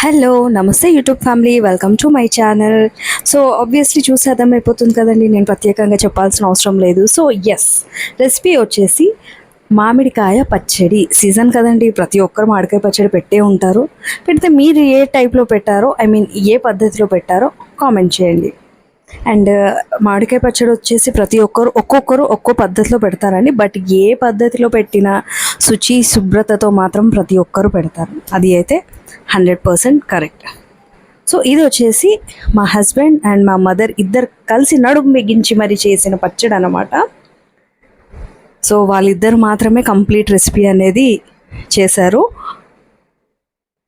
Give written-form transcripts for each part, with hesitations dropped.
Hello నమస్తే YouTube family, welcome to my channel. So obviously చూసి అర్థమైపోతుంది కదండి, నేను ప్రత్యేకంగా చెప్పాల్సిన అవసరం లేదు. సో ఎస్, రెసిపీ వచ్చేసి మామిడికాయ పచ్చడి. సీజన్ కదండి, ప్రతి ఒక్కరు మామిడికాయ పచ్చడి పెట్టే ఉంటారు. పెడితే మీరు ఏ టైప్లో పెట్టారో, ఐ మీన్ ఏ పద్ధతిలో పెట్టారో కామెంట్ చేయండి. అండ్ మామిడికాయ పచ్చడి వచ్చేసి ప్రతి ఒక్కొక్కరు ఒక్కో పద్ధతిలో పెడతారండి. బట్ ఏ పద్ధతిలో పెట్టినా శుచి శుభ్రతతో మాత్రం ప్రతి ఒక్కరు పెడతారు, అది అయితే 100% కరెక్ట్. సో ఇది వచ్చేసి మా హస్బెండ్ అండ్ మా మదర్ ఇద్దరు కలిసి నడుము బిగించి మరి చేసిన పచ్చడి అనమాట. సో వాళ్ళిద్దరు మాత్రమే కంప్లీట్ రెసిపీ అనేది చేశారు.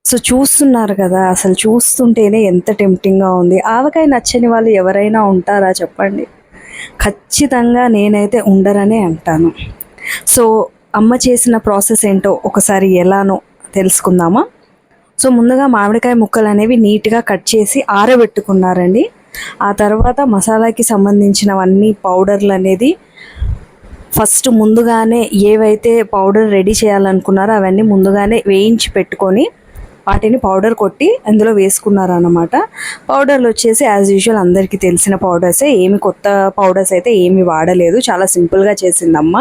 సో చూస్తున్నారు కదా, అసలు చూస్తుంటేనే ఎంత టెంప్టింగ్గా ఉంది. ఆవకాయ నచ్చని వాళ్ళు ఎవరైనా ఉంటారా చెప్పండి? ఖచ్చితంగా నేనైతే ఉండరనే అంటాను. సో అమ్మ చేసిన ప్రాసెస్ ఏంటో ఒకసారి ఎలానో తెలుసుకుందామా? సో ముందుగా మామిడికాయ ముక్కలు అనేవి నీట్గా కట్ చేసి ఆరబెట్టుకున్నారండి. ఆ తర్వాత మసాలాకి సంబంధించినవన్నీ పౌడర్లు అనేది ఫస్ట్ ముందుగానే ఏవైతే పౌడర్ రెడీ చేయాలనుకున్నారో అవన్నీ ముందుగానే వేయించి పెట్టుకొని వాటిని పౌడర్ కొట్టి అందులో వేసుకున్నారన్నమాట. పౌడర్లు వచ్చేసి యాజ్ యూజువల్ అందరికీ తెలిసిన పౌడర్సే, ఏమి కొత్త పౌడర్స్ అయితే ఏమి వాడలేదు, చాలా సింపుల్గా చేసిందమ్మ.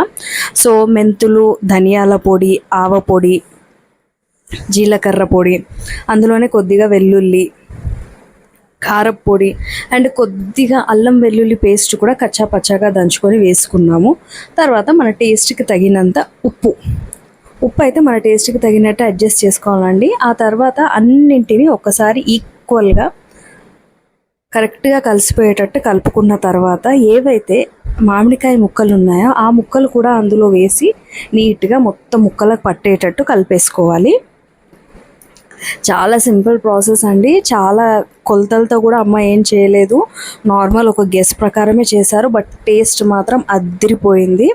సో మెంతులు, ధనియాల పొడి, ఆవ పొడి, జీలకర్ర పొడి, అందులోనే కొద్దిగా వెల్లుల్లి, కారపొడి అండ్ కొద్దిగా అల్లం వెల్లుల్లి పేస్ట్ కూడా కచ్చా పచ్చాగా దంచుకొని వేసుకున్నాము. తర్వాత మన టేస్ట్కి తగినంత ఉప్పు అయితే మన టేస్ట్కి తగినట్టు అడ్జస్ట్ చేసుకోవాలండి. ఆ తర్వాత అన్నింటినీ ఒక్కసారి ఈక్వల్గా కరెక్ట్గా కలిసిపోయేటట్టు కలుపుకున్న తర్వాత ఏవైతే మామిడికాయ ముక్కలు ఉన్నాయో ఆ ముక్కలు కూడా అందులో వేసి నీట్గా మొత్తం ముక్కలకు పట్టేటట్టు కలిపేసుకోవాలి. చాలా సింపుల్ ప్రాసెస్ అండి, చాలా కొలతలతో కూడా అమ్మ ఏం చేయలేదు, నార్మల్ ఒక గెస్ ప్రకారమే చేశారు. బట్ టేస్ట్ మాత్రం అద్దిరిపోయింది.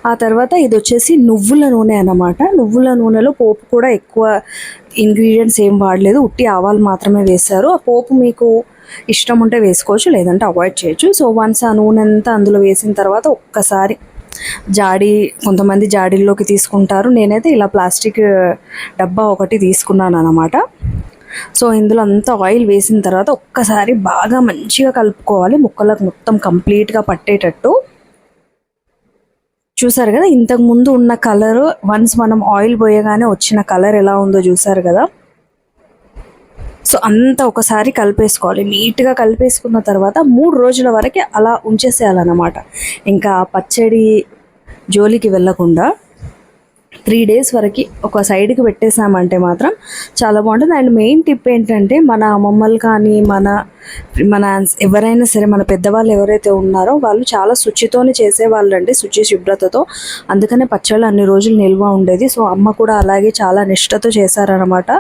ఆ తర్వాత ఇది వచ్చేసి నువ్వుల నూనె అన్నమాట. నువ్వుల నూనెలో పోపు కూడా ఎక్కువ ఇంగ్రీడియంట్స్ ఏం వాడలేదు, ఉట్టి ఆవాలు మాత్రమే వేశారు. ఆ పోపు మీకు ఇష్టం ఉంటే వేసుకోవచ్చు, లేదంటే అవాయిడ్ చేయొచ్చు. సో వన్స్ ఆ నూనె అంతా అందులో వేసిన తర్వాత ఒక్కసారి కొంతమంది జాడీల్లోకి తీసుకుంటారు, నేనైతే ఇలా ప్లాస్టిక్ డబ్బా ఒకటి తీసుకున్నాను అన్నమాట. సో ఇందులో అంతా ఆయిల్ వేసిన తర్వాత ఒక్కసారి బాగా మంచిగా కలుపుకోవాలి, ముక్కలకు మొత్తం కంప్లీట్గా పట్టేటట్టు. చూసారు కదా, ఇంతకు ముందు ఉన్న కలర్ వన్స్ మనం ఆయిల్ పోయగానే వచ్చిన కలర్ ఎలా ఉందో చూసారు కదా. సో అంతా ఒకసారి కలిపేసుకోవాలి. నీట్గా కలిపేసుకున్న తర్వాత 3 రోజుల వరకు అలా ఉంచేసేయాలన్నమాట. ఇంకా పచ్చడి జోలికి వెళ్ళకుండా 3 days వరకు ఒక సైడ్కి పెట్టేసామంటే మాత్రం చాలా బాగుంటుంది. అండ్ మెయిన్ టిప్ ఏంటంటే, మన అమ్మమ్మలు కానీ మన ఎవరైనా సరే, మన పెద్దవాళ్ళు ఎవరైతే ఉన్నారో వాళ్ళు చాలా శుచితోనే చేసేవాళ్ళు అండి, శుచి శుభ్రతతో. అందుకనే పచ్చళ్ళు అన్ని రోజులు నిల్వ ఉండేది. సో అమ్మ కూడా అలాగే చాలా నిష్ఠతో చేశారనమాట.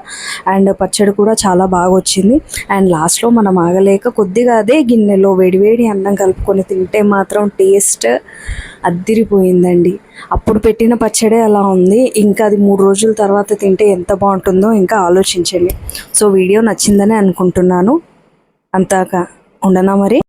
అండ్ పచ్చడి కూడా చాలా బాగా వచ్చింది. అండ్ లాస్ట్లో మనం ఆగలేక కొద్దిగా అదే గిన్నెలో వేడివేడి అన్నం కలుపుకొని తింటే మాత్రం టేస్ట్ అద్దిరిపోయిందండి. అప్పుడు పెట్టిన పచ్చడే అలా ఉంది, ఇంకా అది 3 రోజుల తర్వాత తింటే ఎంత బాగుంటుందో ఇంకా ఆలోచించండి. సో వీడియో నచ్చిందని అనుకుంటున్నాను. అంతాక ఉండనా మరి?